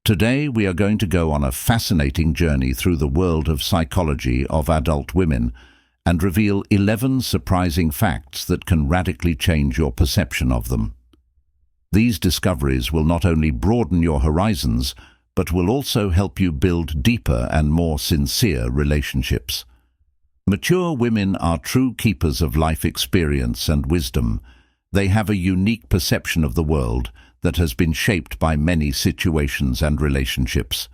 Today we are going to go on a fascinating journey through the world of psychology of adult women and reveal 11 surprising facts that can radically change your perception of them. These discoveries will not only broaden your horizons, but will also help you build deeper and more sincere relationships. Mature women are true keepers of life experience and wisdom. They have a unique perception of the world that has been shaped by many situations and relationships.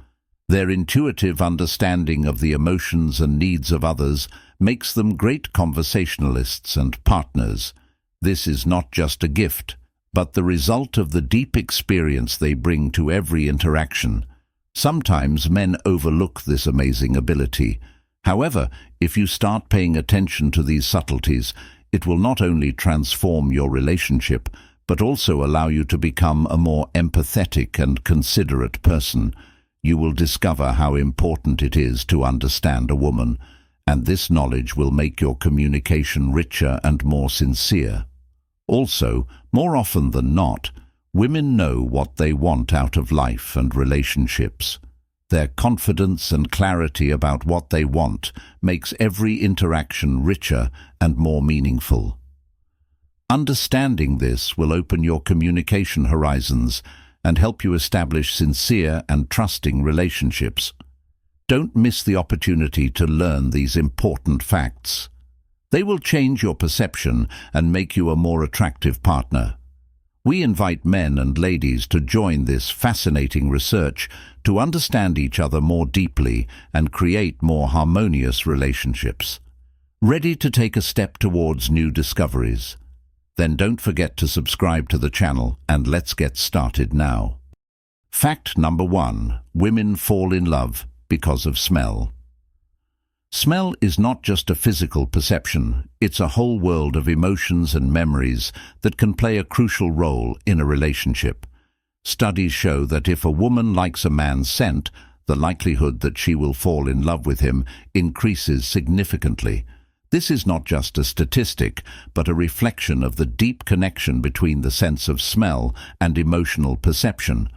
Their intuitive understanding of the emotions and needs of others makes them great conversationalists and partners. This is not just a gift, but the result of the deep experience they bring to every interaction. Sometimes men overlook this amazing ability. However, if you start paying attention to these subtleties, it will not only transform your relationship, but also allow you to become a more empathetic and considerate person. You will discover how important it is to understand a woman, and this knowledge will make your communication richer and more sincere. Also, more often than not, women know what they want out of life and relationships. Their confidence and clarity about what they want makes every interaction richer and more meaningful. Understanding this will open your communication horizons and help you establish sincere and trusting relationships. Don't miss the opportunity to learn these important facts. They will change your perception and make you a more attractive partner. We invite men and ladies to join this fascinating research to understand each other more deeply and create more harmonious relationships. Ready to take a step towards new discoveries? Then don't forget to subscribe to the channel, and let's get started now. Fact number 1. Women fall in love because of smell. Smell is not just a physical perception, it's a whole world of emotions and memories that can play a crucial role in a relationship. Studies show that if a woman likes a man's scent, the likelihood that she will fall in love with him increases significantly. This is not just a statistic, but a reflection of the deep connection between the sense of smell and emotional perception.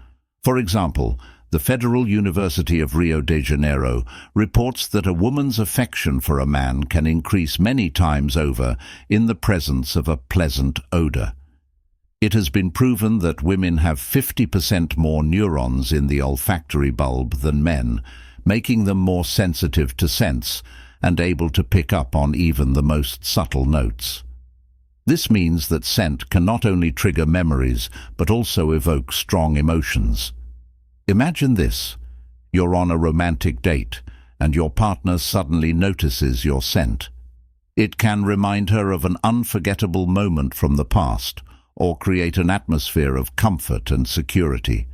For example, the Federal University of Rio de Janeiro reports that a woman's affection for a man can increase many times over in the presence of a pleasant odor. It has been proven that women have 50% more neurons in the olfactory bulb than men, making them more sensitive to scents and able to pick up on even the most subtle notes. This means that scent can not only trigger memories, but also evoke strong emotions. Imagine this. You're on a romantic date, and your partner suddenly notices your scent. It can remind her of an unforgettable moment from the past, or create an atmosphere of comfort and security.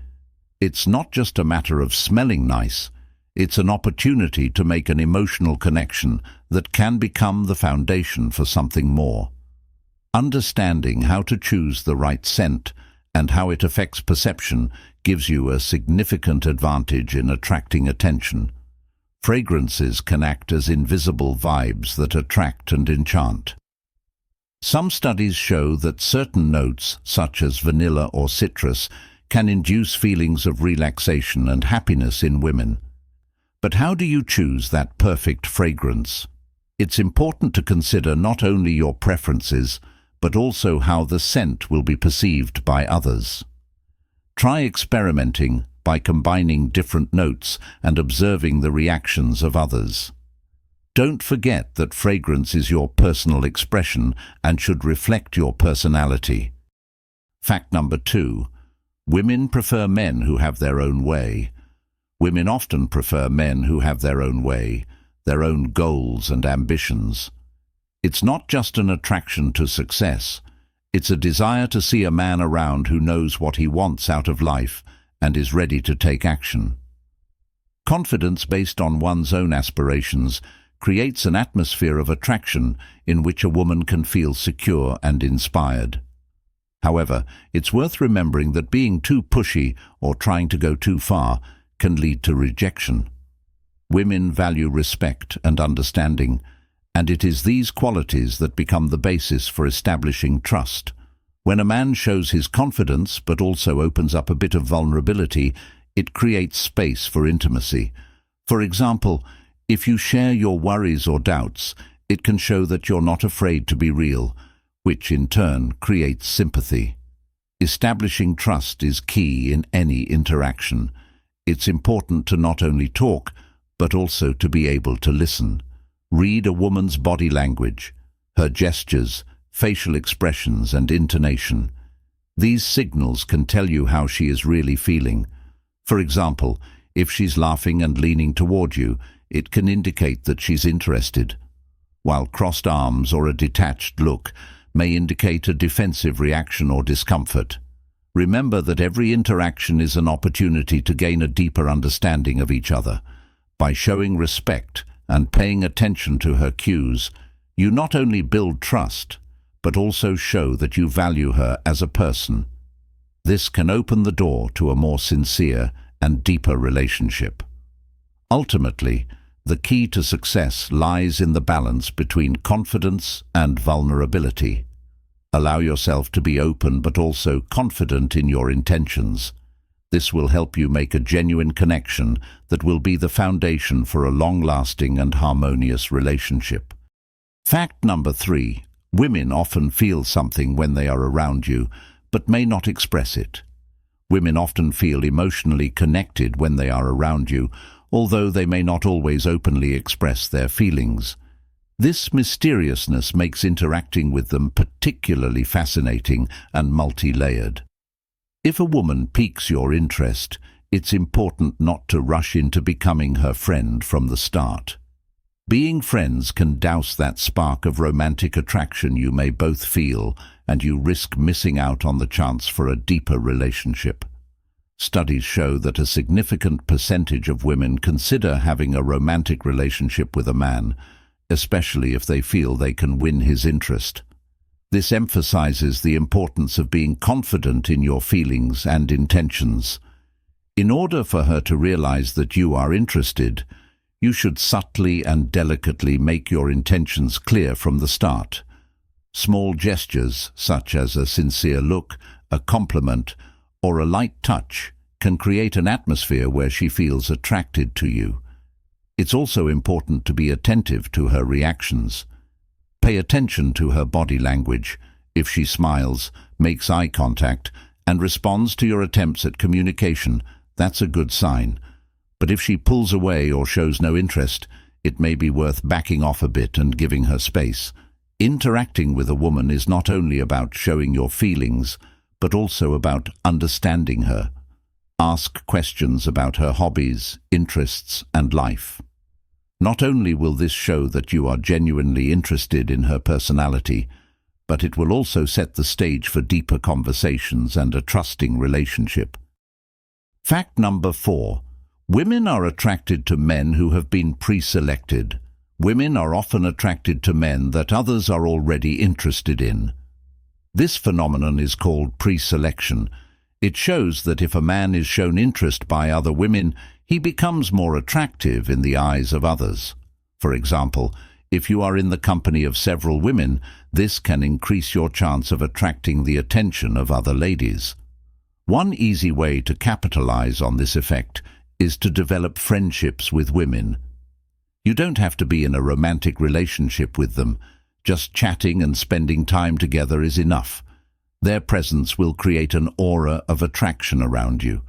It's not just a matter of smelling nice, it's an opportunity to make an emotional connection that can become the foundation for something more. Understanding how to choose the right scent and how it affects perception gives you a significant advantage in attracting attention. Fragrances can act as invisible vibes that attract and enchant. Some studies show that certain notes, such as vanilla or citrus, can induce feelings of relaxation and happiness in women. But how do you choose that perfect fragrance? It's important to consider not only your preferences, but also how the scent will be perceived by others. Try experimenting by combining different notes and observing the reactions of others. Don't forget that fragrance is your personal expression and should reflect your personality. Fact number 2. Women prefer men who have their own way. Women often prefer men who have their own way, their own goals and ambitions. It's not just an attraction to success. It's a desire to see a man around who knows what he wants out of life and is ready to take action. Confidence based on one's own aspirations creates an atmosphere of attraction in which a woman can feel secure and inspired. However, it's worth remembering that being too pushy or trying to go too far can lead to rejection. Women value respect and understanding, and it is these qualities that become the basis for establishing trust. When a man shows his confidence but also opens up a bit of vulnerability, It creates space for intimacy. For example, if you share your worries or doubts, it can show that you're not afraid to be real, which in turn creates sympathy. Establishing trust is key in any interaction. It's important to not only talk, but also to be able to listen. Read a woman's body language, her gestures, facial expressions, and intonation. These signals can tell you how she is really feeling. For example, if she's laughing and leaning toward you, it can indicate that she's interested, while crossed arms or a detached look may indicate a defensive reaction or discomfort. Remember that every interaction is an opportunity to gain a deeper understanding of each other. By showing respect and paying attention to her cues, you not only build trust, but also show that you value her as a person. This can open the door to a more sincere and deeper relationship. Ultimately, the key to success lies in the balance between confidence and vulnerability. Allow yourself to be open but also confident in your intentions. This will help you make a genuine connection that will be the foundation for a long-lasting and harmonious relationship. Fact number 3. Women often feel something when they are around you, but may not express it. Women often feel emotionally connected when they are around you, although they may not always openly express their feelings. This mysteriousness makes interacting with them particularly fascinating and multi-layered. If a woman piques your interest, it's important not to rush into becoming her friend from the start. Being friends can douse that spark of romantic attraction you may both feel, and you risk missing out on the chance for a deeper relationship. Studies show that a significant percentage of women consider having a romantic relationship with a man, especially if they feel they can win his interest. This emphasizes the importance of being confident in your feelings and intentions. In order for her to realize that you are interested, you should subtly and delicately make your intentions clear from the start. Small gestures, such as a sincere look, a compliment, or a light touch, can create an atmosphere where she feels attracted to you. It's also important to be attentive to her reactions. Pay attention to her body language. If she smiles, makes eye contact, and responds to your attempts at communication, that's a good sign. But if she pulls away or shows no interest, it may be worth backing off a bit and giving her space. Interacting with a woman is not only about showing your feelings, but also about understanding her. Ask questions about her hobbies, interests, and life. Not only will this show that you are genuinely interested in her personality, but it will also set the stage for deeper conversations and a trusting relationship. Fact number 4. Women are attracted to men who have been pre-selected. Women are often attracted to men that others are already interested in. This phenomenon is called pre-selection. It shows that if a man is shown interest by other women, he becomes more attractive in the eyes of others. For example, if you are in the company of several women, this can increase your chance of attracting the attention of other ladies. One easy way to capitalize on this effect is to develop friendships with women. You don't have to be in a romantic relationship with them. Just chatting and spending time together is enough. Their presence will create an aura of attraction around you.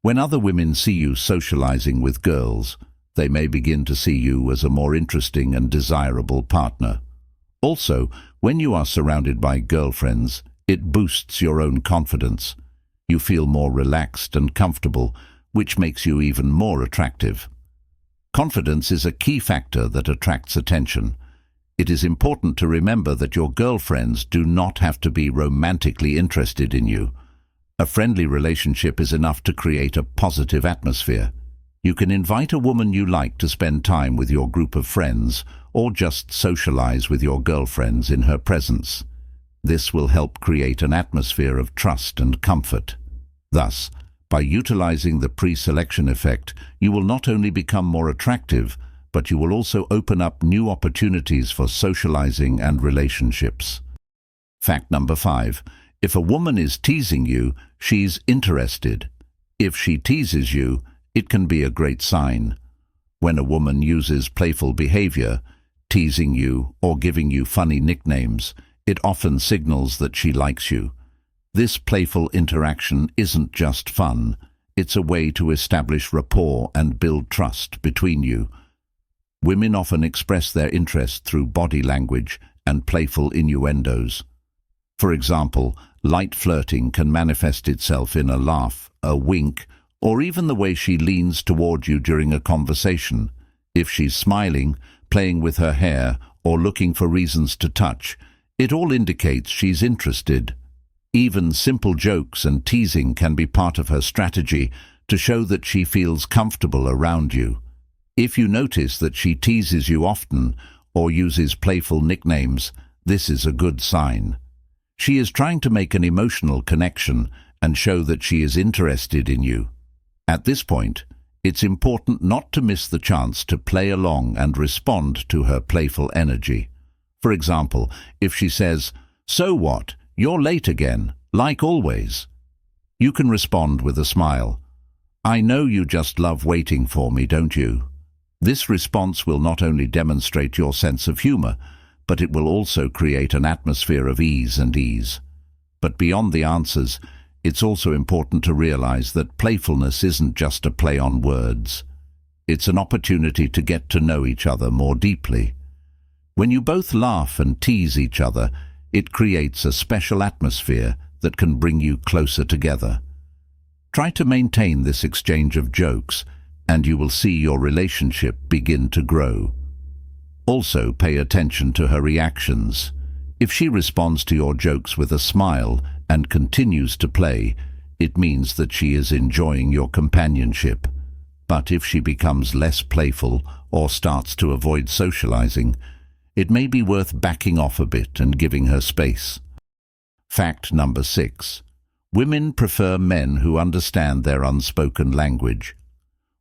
When other women see you socializing with girls, they may begin to see you as a more interesting and desirable partner. Also, when you are surrounded by girlfriends, it boosts your own confidence. You feel more relaxed and comfortable, which makes you even more attractive. Confidence is a key factor that attracts attention. It is important to remember that your girlfriends do not have to be romantically interested in you. A friendly relationship is enough to create a positive atmosphere. You can invite a woman you like to spend time with your group of friends, or just socialize with your girlfriends in her presence. This will help create an atmosphere of trust and comfort. Thus, by utilizing the pre-selection effect, you will not only become more attractive, but you will also open up new opportunities for socializing and relationships. Fact number 5. If a woman is teasing you, she's interested. If she teases you, it can be a great sign. When a woman uses playful behavior, teasing you or giving you funny nicknames, it often signals that she likes you. This playful interaction isn't just fun, it's a way to establish rapport and build trust between you. Women often express their interest through body language and playful innuendos. For example, light flirting can manifest itself in a laugh, a wink, or even the way she leans toward you during a conversation. If she's smiling, playing with her hair, or looking for reasons to touch, it all indicates she's interested. Even simple jokes and teasing can be part of her strategy to show that she feels comfortable around you. If you notice that she teases you often or uses playful nicknames, this is a good sign. She is trying to make an emotional connection and show that she is interested in you. At this point, it's important not to miss the chance to play along and respond to her playful energy. For example, if she says, "So what? You're late again, like always." You can respond with a smile. "I know you just love waiting for me, don't you?" This response will not only demonstrate your sense of humor, but it will also create an atmosphere of ease and ease. But beyond the answers, it's also important to realize that playfulness isn't just a play on words. It's an opportunity to get to know each other more deeply. When you both laugh and tease each other, it creates a special atmosphere that can bring you closer together. Try to maintain this exchange of jokes, and you will see your relationship begin to grow. Also, pay attention to her reactions. If she responds to your jokes with a smile and continues to play, it means that she is enjoying your companionship. But if she becomes less playful or starts to avoid socializing, it may be worth backing off a bit and giving her space. Fact number 6. Women prefer men who understand their unspoken language.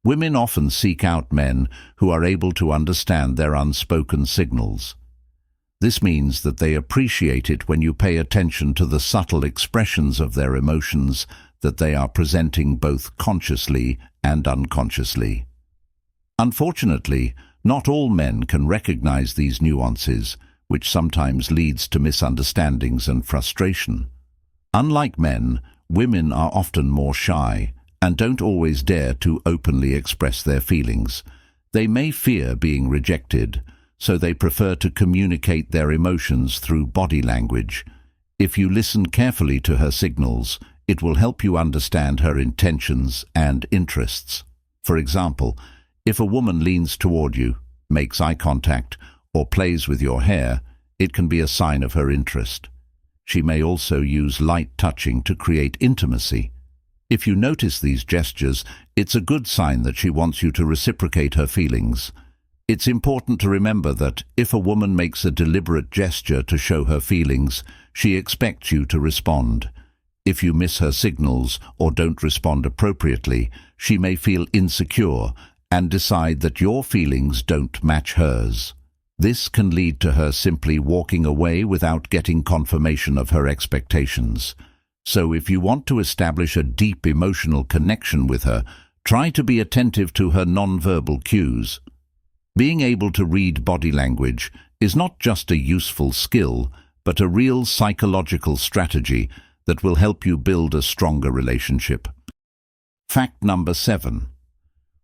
Women often seek out men who are able to understand their unspoken signals. This means that they appreciate it when you pay attention to the subtle expressions of their emotions that they are presenting both consciously and unconsciously. Unfortunately, not all men can recognize these nuances, which sometimes leads to misunderstandings and frustration. Unlike men, women are often more shy and don't always dare to openly express their feelings. They may fear being rejected, so they prefer to communicate their emotions through body language. If you listen carefully to her signals, it will help you understand her intentions and interests. For example, if a woman leans toward you, makes eye contact, or plays with your hair, it can be a sign of her interest. She may also use light touching to create intimacy. If you notice these gestures, it's a good sign that she wants you to reciprocate her feelings. It's important to remember that if a woman makes a deliberate gesture to show her feelings, she expects you to respond. If you miss her signals or don't respond appropriately, she may feel insecure and decide that your feelings don't match hers. This can lead to her simply walking away without getting confirmation of her expectations. So if you want to establish a deep emotional connection with her, try to be attentive to her nonverbal cues. Being able to read body language is not just a useful skill, but a real psychological strategy that will help you build a stronger relationship. Fact number 7.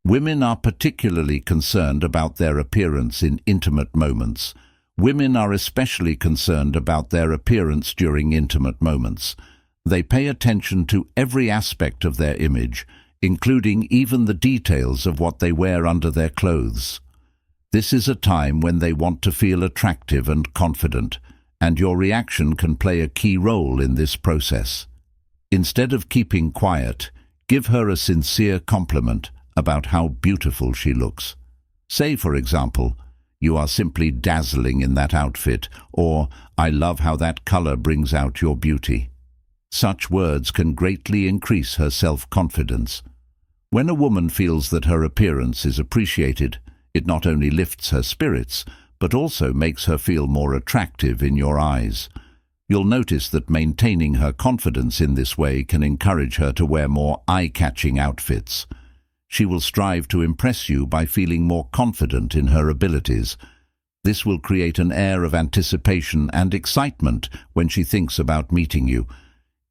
Women are particularly concerned about their appearance in intimate moments. Women are especially concerned about their appearance during intimate moments. They pay attention to every aspect of their image, including even the details of what they wear under their clothes. This is a time when they want to feel attractive and confident, and your reaction can play a key role in this process. Instead of keeping quiet, give her a sincere compliment about how beautiful she looks. Say, for example, "You are simply dazzling in that outfit," or "I love how that color brings out your beauty." Such words can greatly increase her self-confidence. When a woman feels that her appearance is appreciated, it not only lifts her spirits, but also makes her feel more attractive in your eyes. You'll notice that maintaining her confidence in this way can encourage her to wear more eye-catching outfits. She will strive to impress you by feeling more confident in her abilities. This will create an air of anticipation and excitement when she thinks about meeting you.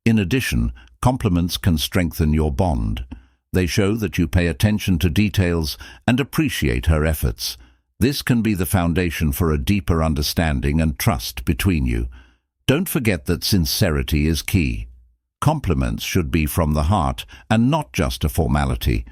In addition, compliments can strengthen your bond. They show that you pay attention to details and appreciate her efforts. This can be the foundation for a deeper understanding and trust between you. Don't forget that sincerity is key. Compliments should be from the heart and not just a formality.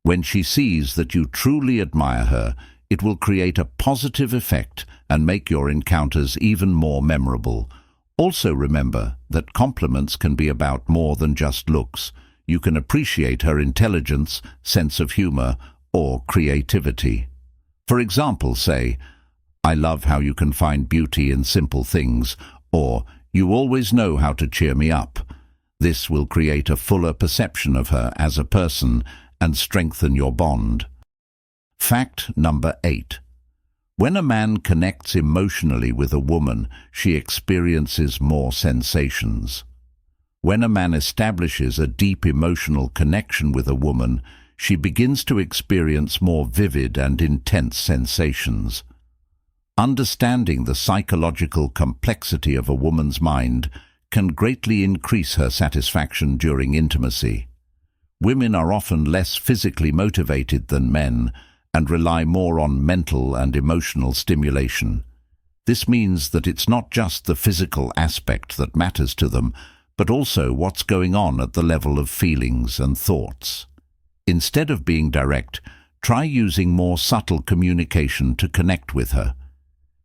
When she sees that you truly admire her, it will create a positive effect and make your encounters even more memorable. Also remember that compliments can be about more than just looks. You can appreciate her intelligence, sense of humor, or creativity. For example, say, "I love how you can find beauty in simple things," or "You always know how to cheer me up." This will create a fuller perception of her as a person and strengthen your bond. Fact number 8. When a man connects emotionally with a woman, she experiences more sensations. When a man establishes a deep emotional connection with a woman, she begins to experience more vivid and intense sensations. Understanding the psychological complexity of a woman's mind can greatly increase her satisfaction during intimacy. Women are often less physically motivated than men and rely more on mental and emotional stimulation. This means that it's not just the physical aspect that matters to them, but also what's going on at the level of feelings and thoughts. Instead of being direct, try using more subtle communication to connect with her.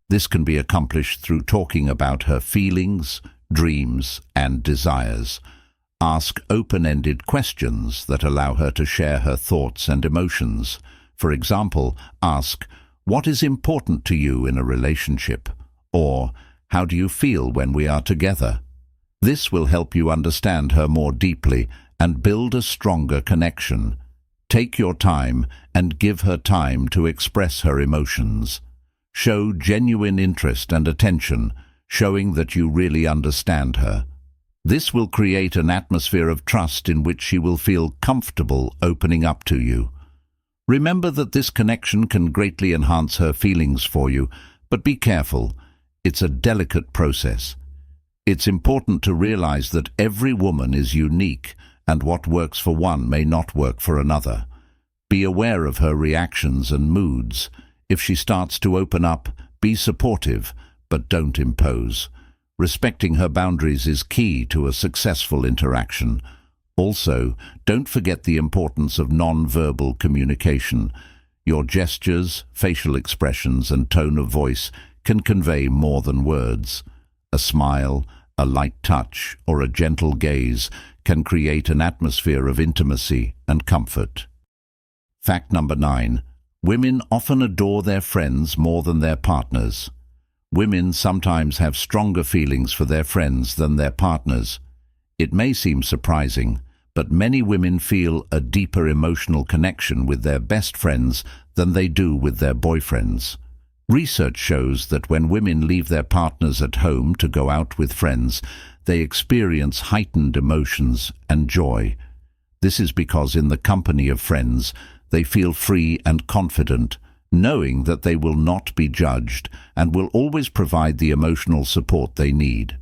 This can be accomplished through talking about her feelings, dreams, and desires. Ask open-ended questions that allow her to share her thoughts and emotions. For example, ask, "What is important to you in a relationship?" Or, "How do you feel when we are together?" This will help you understand her more deeply and build a stronger connection. Take your time and give her time to express her emotions. Show genuine interest and attention, showing that you really understand her. This will create an atmosphere of trust in which she will feel comfortable opening up to you. Remember that this connection can greatly enhance her feelings for you, but be careful. It's a delicate process. It's important to realize that every woman is unique, and what works for one may not work for another. Be aware of her reactions and moods. If she starts to open up, be supportive, but don't impose. Respecting her boundaries is key to a successful interaction. Also, don't forget the importance of non-verbal communication. Your gestures, facial expressions, and tone of voice can convey more than words. A smile, a light touch, or a gentle gaze can create an atmosphere of intimacy and comfort. Fact number 9. Women often adore their friends more than their partners. Women sometimes have stronger feelings for their friends than their partners. It may seem surprising, but many women feel a deeper emotional connection with their best friends than they do with their boyfriends. Research shows that when women leave their partners at home to go out with friends, they experience heightened emotions and joy. This is because in the company of friends, they feel free and confident, knowing that they will not be judged and will always provide the emotional support they need.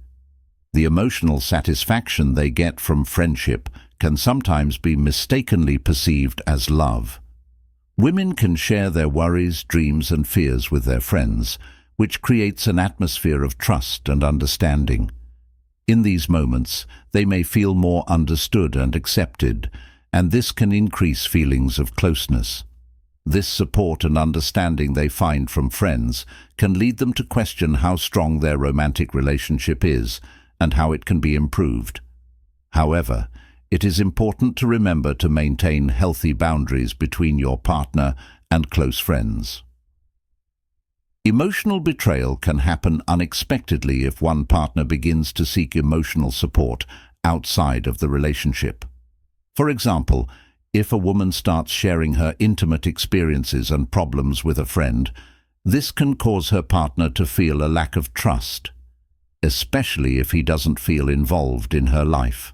The emotional satisfaction they get from friendship can sometimes be mistakenly perceived as love. Women can share their worries, dreams, and fears with their friends, which creates an atmosphere of trust and understanding. In these moments, they may feel more understood and accepted, and this can increase feelings of closeness. This support and understanding they find from friends can lead them to question how strong their romantic relationship is and how it can be improved. However, it is important to remember to maintain healthy boundaries between your partner and close friends. Emotional betrayal can happen unexpectedly if one partner begins to seek emotional support outside of the relationship. For example, if a woman starts sharing her intimate experiences and problems with a friend, this can cause her partner to feel a lack of trust. especially if he doesn't feel involved in her life.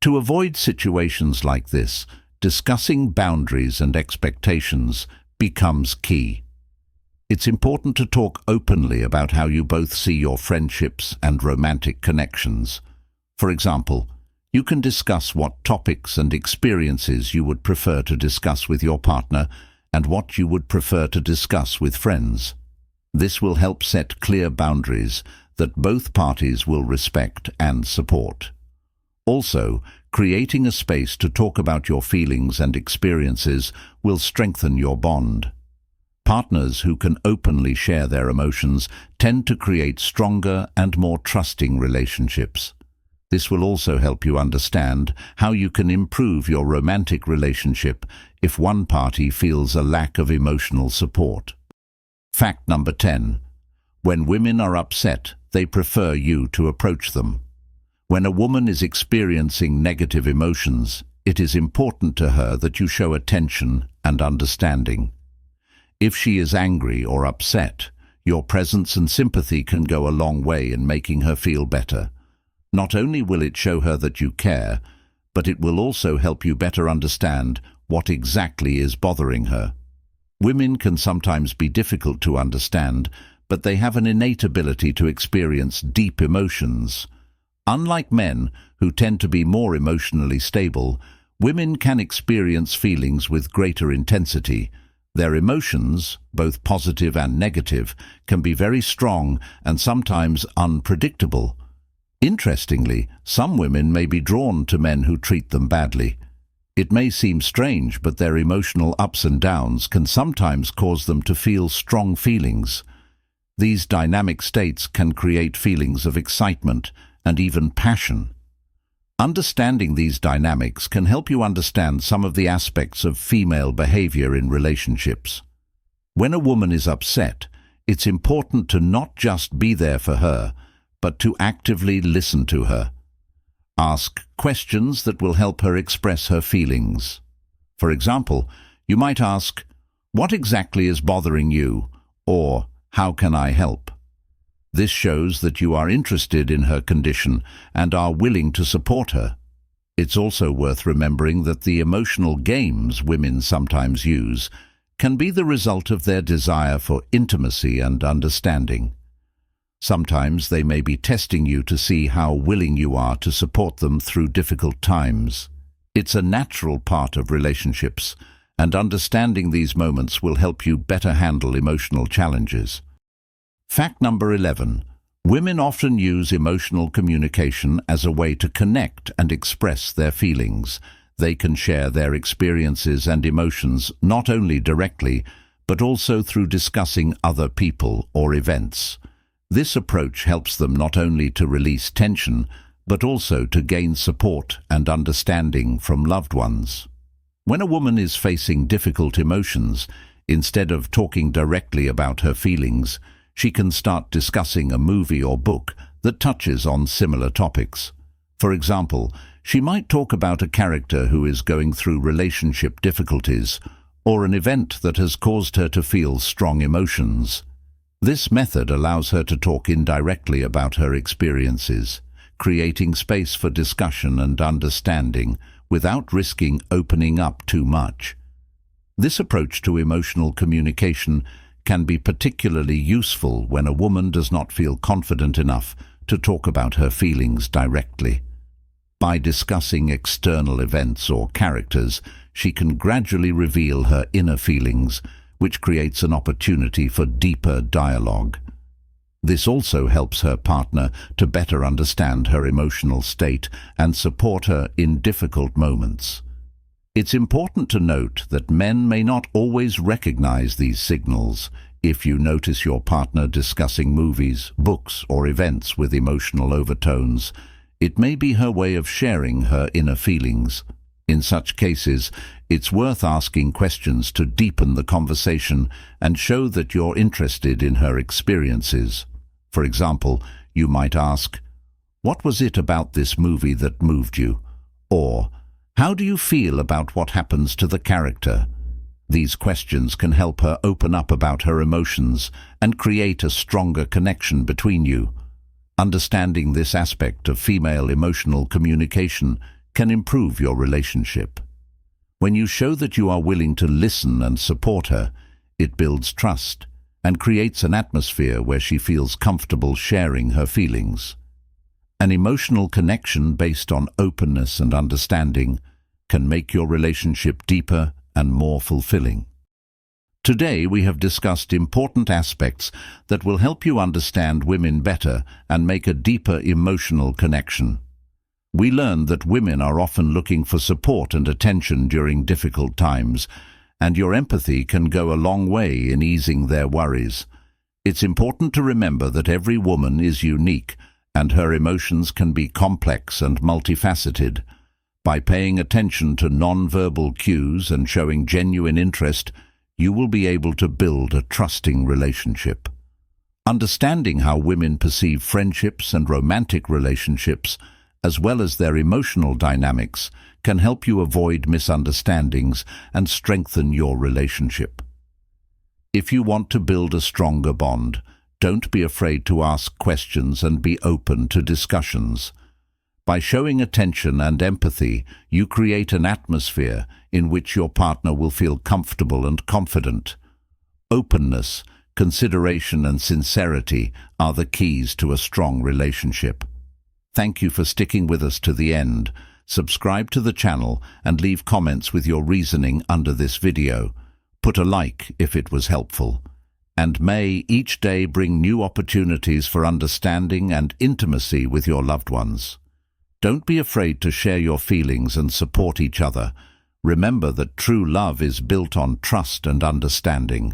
To avoid situations like this, discussing boundaries and expectations becomes key. It's important to talk openly about how you both see your friendships and romantic connections. For example, you can discuss what topics and experiences you would prefer to discuss with your partner and what you would prefer to discuss with friends. This will help set clear boundaries that both parties will respect and support. Also, creating a space to talk about your feelings and experiences will strengthen your bond. Partners who can openly share their emotions tend to create stronger and more trusting relationships. This will also help you understand how you can improve your romantic relationship if one party feels a lack of emotional support. Fact number 10. When women are upset, they prefer you to approach them. When a woman is experiencing negative emotions, it is important to her that you show attention and understanding. If she is angry or upset, your presence and sympathy can go a long way in making her feel better. Not only will it show her that you care, but it will also help you better understand what exactly is bothering her. Women can sometimes be difficult to understand, but they have an innate ability to experience deep emotions. Unlike men, who tend to be more emotionally stable, women can experience feelings with greater intensity. Their emotions, both positive and negative, can be very strong and sometimes unpredictable. Interestingly, some women may be drawn to men who treat them badly. It may seem strange, but their emotional ups and downs can sometimes cause them to feel strong feelings. These dynamic states can create feelings of excitement and even passion. Understanding these dynamics can help you understand some of the aspects of female behavior in relationships. When a woman is upset, it's important to not just be there for her, but to actively listen to her. Ask questions that will help her express her feelings. For example, you might ask, "What exactly is bothering you?" or "How can I help?" This shows that you are interested in her condition and are willing to support her. It's also worth remembering that the emotional games women sometimes use can be the result of their desire for intimacy and understanding. Sometimes they may be testing you to see how willing you are to support them through difficult times. It's a natural part of relationships, and understanding these moments will help you better handle emotional challenges. Fact number 11. Women often use emotional communication as a way to connect and express their feelings. They can share their experiences and emotions not only directly, but also through discussing other people or events. This approach helps them not only to release tension, but also to gain support and understanding from loved ones. When a woman is facing difficult emotions, instead of talking directly about her feelings, she can start discussing a movie or book that touches on similar topics. For example, she might talk about a character who is going through relationship difficulties, or an event that has caused her to feel strong emotions. This method allows her to talk indirectly about her experiences, creating space for discussion and understanding without risking opening up too much. This approach to emotional communication can be particularly useful when a woman does not feel confident enough to talk about her feelings directly. By discussing external events or characters, she can gradually reveal her inner feelings, which creates an opportunity for deeper dialogue. This also helps her partner to better understand her emotional state and support her in difficult moments. It's important to note that men may not always recognize these signals. If you notice your partner discussing movies, books, or events with emotional overtones, it may be her way of sharing her inner feelings. In such cases, it's worth asking questions to deepen the conversation and show that you're interested in her experiences. For example, you might ask, "What was it about this movie that moved you?" Or, "How do you feel about what happens to the character?" These questions can help her open up about her emotions and create a stronger connection between you. Understanding this aspect of female emotional communication can improve your relationship. When you show that you are willing to listen and support her, it builds trust and creates an atmosphere where she feels comfortable sharing her feelings. An emotional connection based on openness and understanding can make your relationship deeper and more fulfilling. Today we have discussed important aspects that will help you understand women better and make a deeper emotional connection. We learned that women are often looking for support and attention during difficult times, and your empathy can go a long way in easing their worries. It's important to remember that every woman is unique, and her emotions can be complex and multifaceted. By paying attention to non-verbal cues and showing genuine interest, you will be able to build a trusting relationship. Understanding how women perceive friendships and romantic relationships, as well as their emotional dynamics, can help you avoid misunderstandings and strengthen your relationship. If you want to build a stronger bond, don't be afraid to ask questions and be open to discussions. By showing attention and empathy, you create an atmosphere in which your partner will feel comfortable and confident. Openness, consideration and sincerity are the keys to a strong relationship. Thank you for sticking with us to the end. Subscribe to the channel and leave comments with your reasoning under this video. Put a like if it was helpful. And may each day bring new opportunities for understanding and intimacy with your loved ones. Don't be afraid to share your feelings and support each other. Remember that true love is built on trust and understanding.